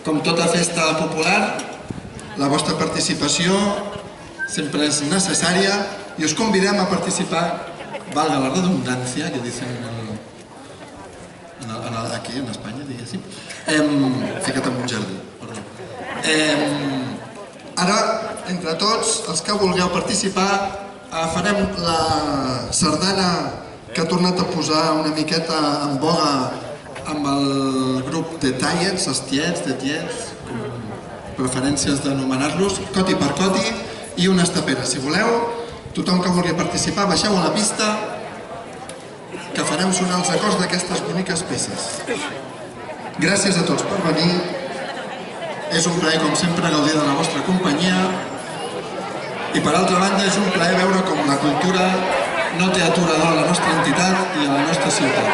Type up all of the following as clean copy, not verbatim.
Com tota festa popular, la vostra participació sempre és necessària i us convidem a participar, valga la redundància, que dicen aquí en Espanya, diguéssim, fica't en un jardí, perdó. Ara, entre tots els que vulgueu participar, farem la sardana que ha tornat a posar una miqueta en boga amb el grup de tallets, els tiets, de tiets, preferències d'anomenar-los, coti per coti i unes taperes. Si voleu, tothom que vulgui participar, baixeu a la pista que farem sonar els acords d'aquestes boniques peces. Gràcies a tots per venir. És un plaer, com sempre, gaudir de la vostra companyia. I per altra banda, és un plaer veure com la cultura no té aturador a la nostra entitat i a la nostra ciutat.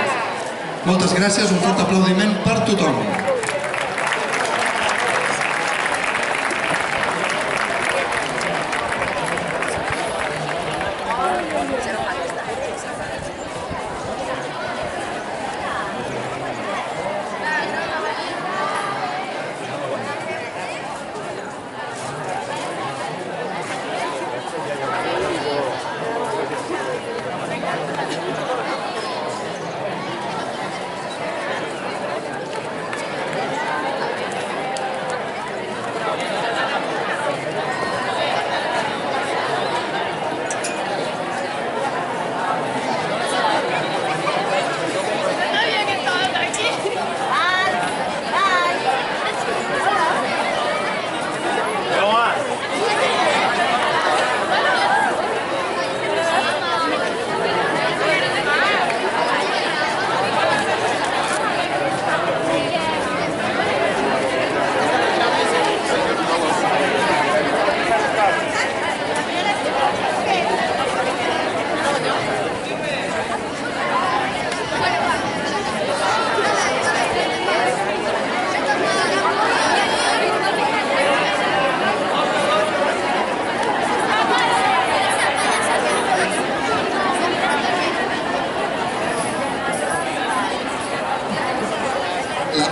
Moltes gràcies, un fort aplaudiment per tothom.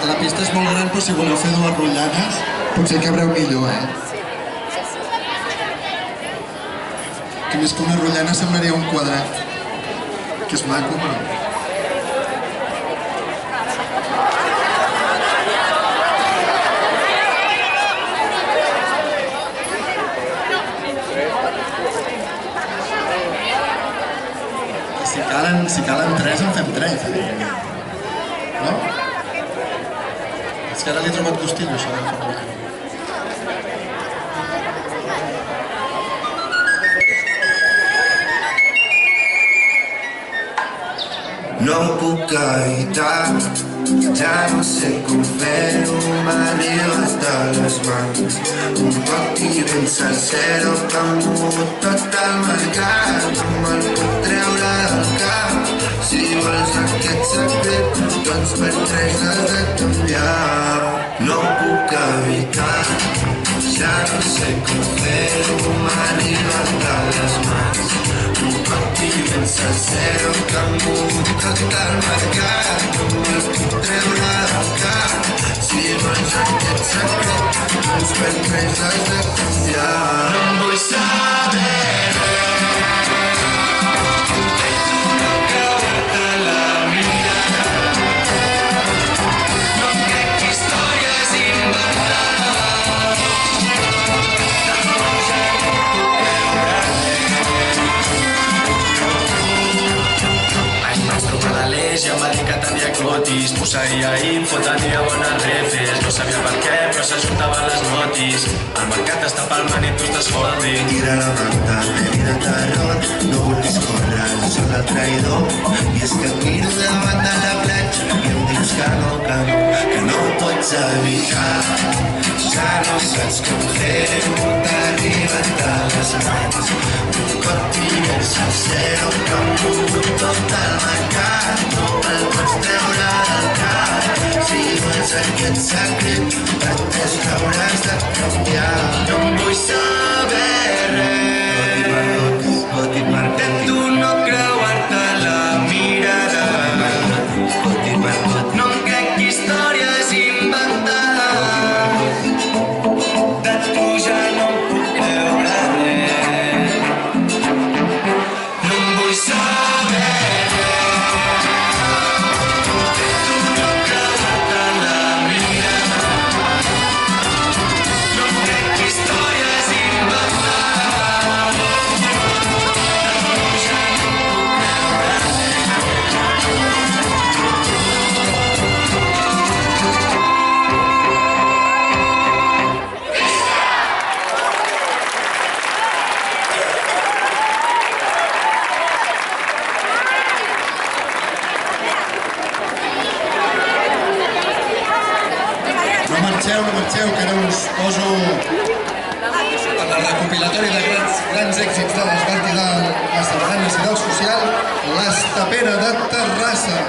La pista és molt gran, però si voleu fer dues rotllanes, potser cabreu millor, Que més que una rotllana semblaria un quadrat, que és maco, però... Si calen tres, en fem tres, no? És que ara li he trobat gustillo, això del format. No ho puc evitar, ja no sé com fer-ho, m'arribes de les mans. Un coti ben sencer, el que ha mogut tot el mercat, no me'l puc treure del cap. Si vols aquest secret, doncs per res l'has de canviar. No ho puc evitar, ja no sé com fer-ho, m'arribes de les mans. Un coti ben sencer, el que ha mogut tot el mercat, no me'l puc treure del cap. Si vols aquest secret, doncs per res l'has de canviar. No em vull saber res. Ja em va dir que tenia clotis, posseïa info, tenia bones refes, no sabia per què, però s'ajuntaven les notis. El mercat està palmant i tu estàs holding. Tira la manta, medi de tarot, no vulguis córrer, soc el traïdor. I és que et miro davant de la platja i em dius que no ho pots evitar. Ja no saps com fer-ho, t'arriben de les mans. Un coti ben sencer, el que ha mogut tot el mercat, no el pots treure del cap. Si vols aquest secret, tantes l'hauràs de canviar. No em vull saber res, de tu no creuar-te la mirada. No em crec històries inventades. marxeu, que ara us poso en el recopilatori de grans èxits de l'Esbart i de les sardanes i del social, l'Estapera de Terrassa.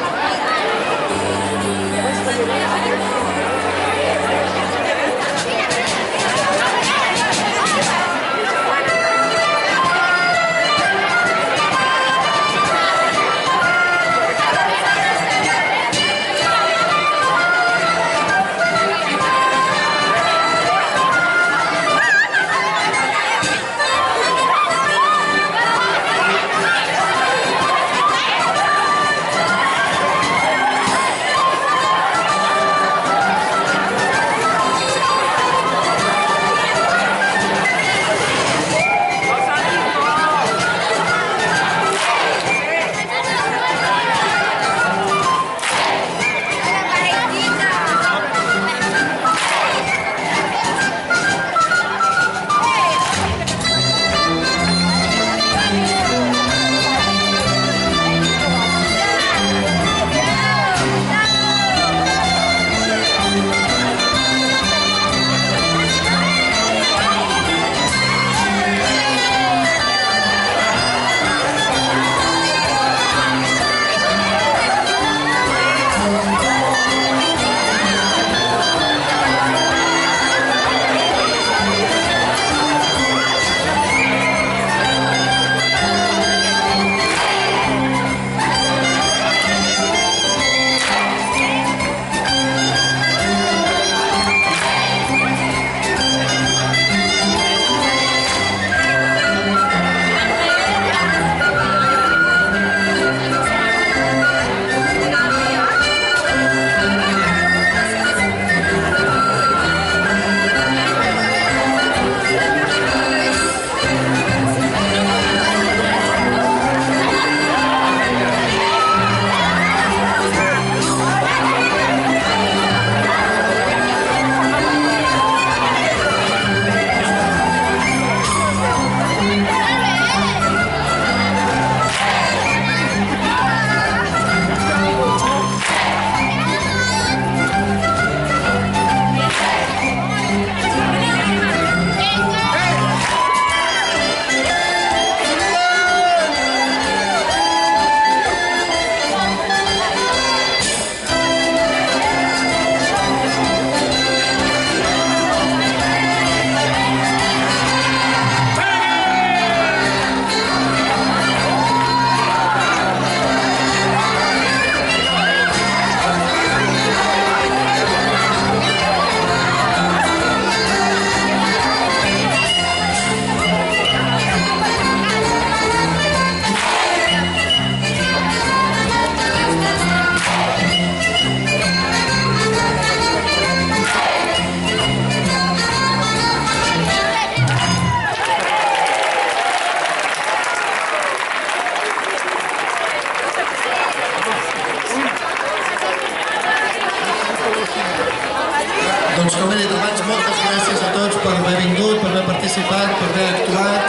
Doncs com he dit abans, moltes gràcies a tots per haver vingut, per haver participat, per haver actuat.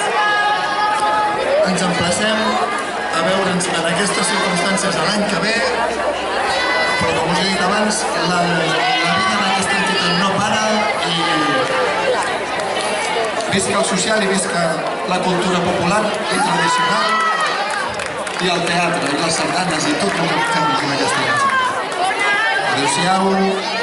Ens emplacem a veure'ns en aquestes circumstàncies l'any que ve, però com us he dit abans, la vida en aquesta entitat no para i visca el social i visca la cultura popular i tradicional i el teatre i les sardanes i tot el que fem en aquesta casa. Adéu-siau.